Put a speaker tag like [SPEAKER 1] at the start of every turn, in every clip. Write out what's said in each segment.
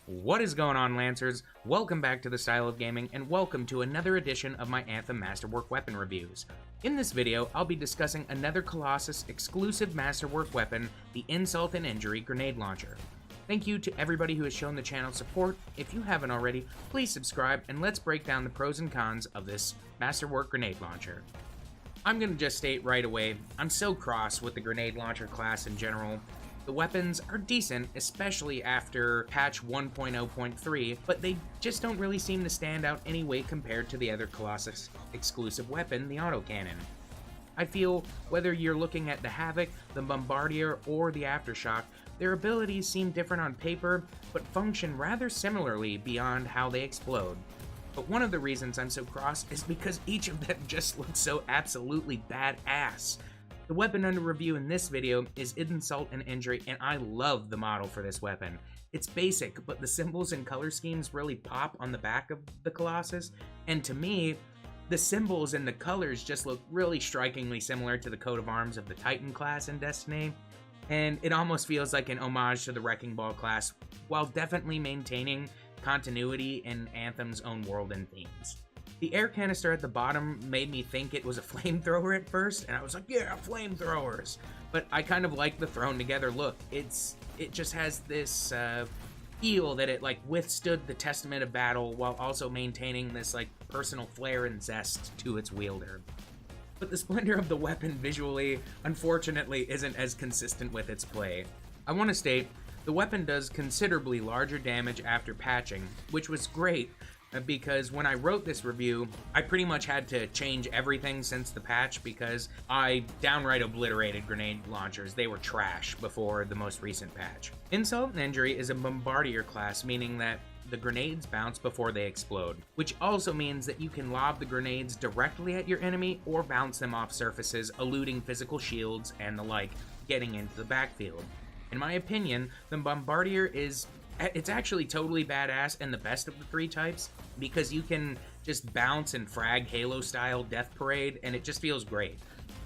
[SPEAKER 1] What is going on, Lancers? Welcome back to the Style of Gaming, and welcome to another edition of my Anthem Masterwork weapon reviews. In this video, I'll be discussing another Colossus exclusive Masterwork weapon, the Insult and Injury Grenade Launcher. Thank you to everybody who has shown the channel support. If you haven't already, please subscribe, and let's break down the pros and cons of this Masterwork Grenade Launcher. I'm gonna just state right away, I'm so cross with the Grenade Launcher class in general. The weapons are decent, especially after patch 1.0.3, but they just don't really seem to stand out anyway compared to the other Colossus exclusive weapon, the autocannon. I feel whether you're looking at the Havoc, the Bombardier, or the Aftershock, their abilities seem different on paper, but function rather similarly beyond how they explode. But one of the reasons I'm so cross is because each of them just looks so absolutely badass. The weapon under review in this video is Insult and Injury, and I love the model for this weapon. It's basic, but the symbols and color schemes really pop on the back of the Colossus, and to me, the symbols and the colors just look really strikingly similar to the coat of arms of the Titan class in Destiny, and it almost feels like an homage to the Wrecking Ball class, while definitely maintaining continuity in Anthem's own world and themes. The air canister at the bottom made me think it was a flamethrower at first, and I was like, yeah, flamethrowers! But I kind of like the thrown together look. It just has this feel that it like withstood the testament of battle while also maintaining this like personal flair and zest to its wielder. But the splendor of the weapon visually, unfortunately, isn't as consistent with its play. I want to state, the weapon does considerably larger damage after patching, which was great, because when I wrote this review, I pretty much had to change everything since the patch because I downright obliterated grenade launchers. They were trash before the most recent patch. Insult and Injury is a Bombardier class, meaning that the grenades bounce before they explode, which also means that you can lob the grenades directly at your enemy or bounce them off surfaces, eluding physical shields and the like, getting into the backfield. In my opinion, the Bombardier it's actually totally badass and the best of the three types because you can just bounce and frag Halo-style Death Parade, and it just feels great.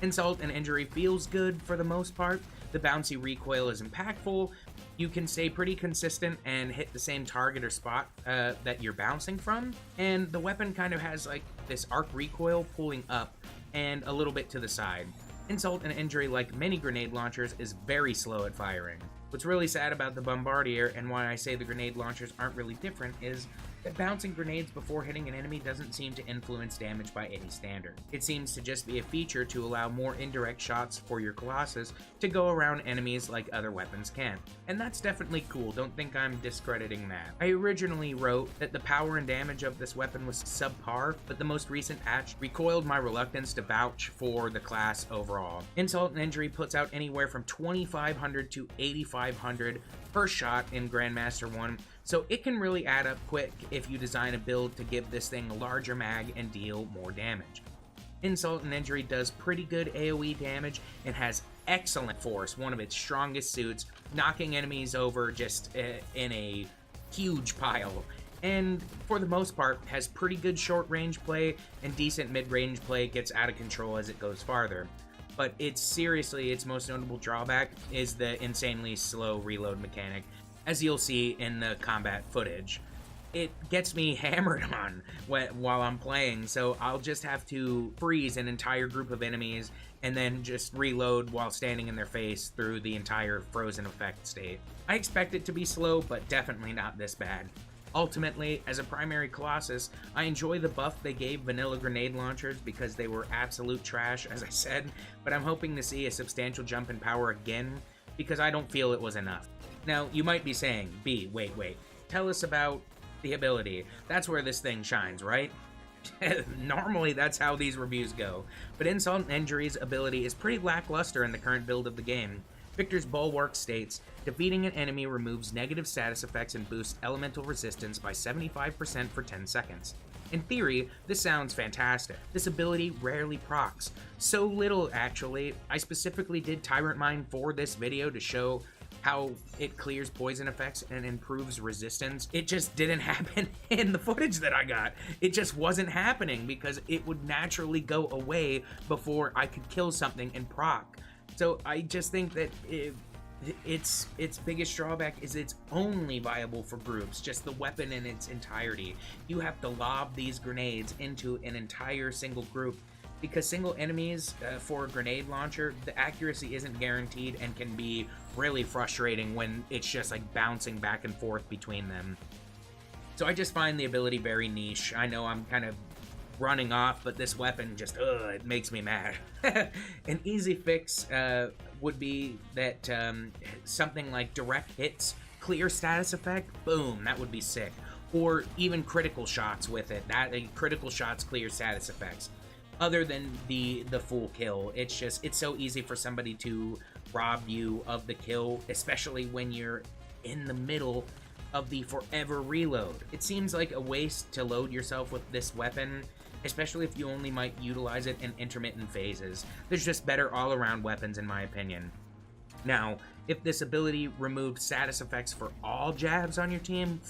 [SPEAKER 1] Insult and Injury feels good for the most part. The bouncy recoil is impactful. You can stay pretty consistent and hit the same target or spot that you're bouncing from, and the weapon kind of has like this arc recoil pulling up and a little bit to the side. Insult and Injury, like many grenade launchers, is very slow at firing. What's really sad about the Bombardier, and why I say the grenade launchers aren't really different, is that bouncing grenades before hitting an enemy doesn't seem to influence damage by any standard. It seems to just be a feature to allow more indirect shots for your Colossus to go around enemies like other weapons can. And that's definitely cool, don't think I'm discrediting that. I originally wrote that the power and damage of this weapon was subpar, but the most recent patch recoiled my reluctance to vouch for the class overall. Insult and Injury puts out anywhere from 2,500 to 8,500 per shot in Grandmaster 1, so it can really add up quick if you design a build to give this thing a larger mag and deal more damage. Insult and Injury does pretty good AoE damage and has excellent force, one of its strongest suits, knocking enemies over just in a huge pile. And for the most part, has pretty good short-range play, and decent mid-range play gets out of control as it goes farther. But its most notable drawback is the insanely slow reload mechanic, as you'll see in the combat footage. It gets me hammered on while I'm playing, so I'll just have to freeze an entire group of enemies and then just reload while standing in their face through the entire frozen effect state. I expect it to be slow, but definitely not this bad. Ultimately, as a primary Colossus, I enjoy the buff they gave vanilla grenade launchers because they were absolute trash, as I said, but I'm hoping to see a substantial jump in power again because I don't feel it was enough. Now, you might be saying, B, wait, tell us about the ability. That's where this thing shines, right? Normally, that's how these reviews go, but Insult and Injury's ability is pretty lackluster in the current build of the game. Victor's Bulwark states, defeating an enemy removes negative status effects and boosts elemental resistance by 75% for 10 seconds. In theory, this sounds fantastic. This ability rarely procs. So little, actually. I specifically did Tyrant Mine for this video to show how it clears poison effects and improves resistance. It just didn't happen in the footage that I got. It just wasn't happening because it would naturally go away before I could kill something and proc. So I just think that Its biggest drawback is it's only viable for groups, just the weapon in its entirety. You have to lob these grenades into an entire single group, because single enemies for a grenade launcher, the accuracy isn't guaranteed and can be really frustrating when it's just like bouncing back and forth between them. So I just find the ability very niche. I know I'm kind of running off, but this weapon just, it makes me mad. An easy fix would be that something like direct hits, clear status effect, boom, that would be sick. Or even critical shots with it, critical shots clear status effects. Other than the full kill, it's so easy for somebody to rob you of the kill, especially when you're in the middle of the forever reload. It seems like a waste to load yourself with this weapon, especially if you only might utilize it in intermittent phases. There's just better all-around weapons in my opinion. Now, if this ability removed status effects for all jabs on your team,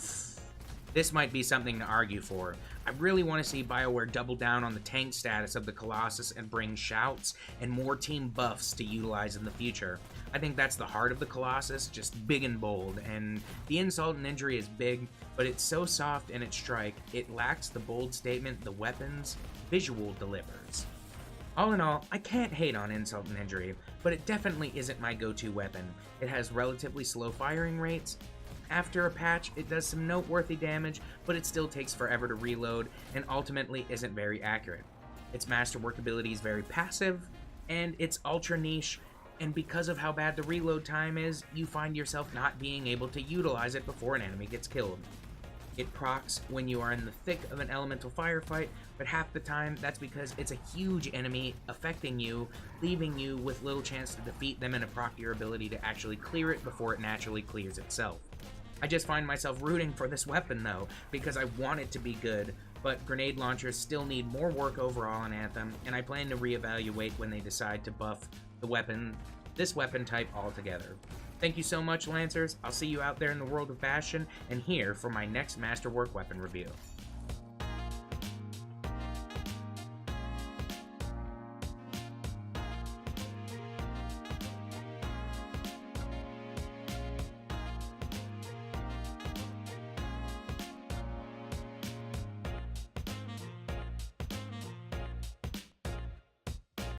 [SPEAKER 1] this might be something to argue for. I really want to see Bioware double down on the tank status of the Colossus and bring shouts and more team buffs to utilize in the future. I think that's the heart of the Colossus, just big and bold, and the insult and injury is big, but it's so soft in its strike, it lacks the bold statement the weapon's visual delivers. All in all, I can't hate on insult and injury, but it definitely isn't my go-to weapon. It has relatively slow firing rates. After a patch, it does some noteworthy damage, but it still takes forever to reload, and ultimately isn't very accurate. Its Masterwork ability is very passive, and it's ultra niche, and because of how bad the reload time is, you find yourself not being able to utilize it before an enemy gets killed. It procs when you are in the thick of an elemental firefight, but half the time that's because it's a huge enemy affecting you, leaving you with little chance to defeat them and proc your ability to actually clear it before it naturally clears itself. I just find myself rooting for this weapon though, because I want it to be good, but grenade launchers still need more work overall in Anthem, and I plan to reevaluate when they decide to buff this weapon type altogether. Thank you so much, Lancers. I'll see you out there in the world of Bastion, and here for my next Masterwork weapon review.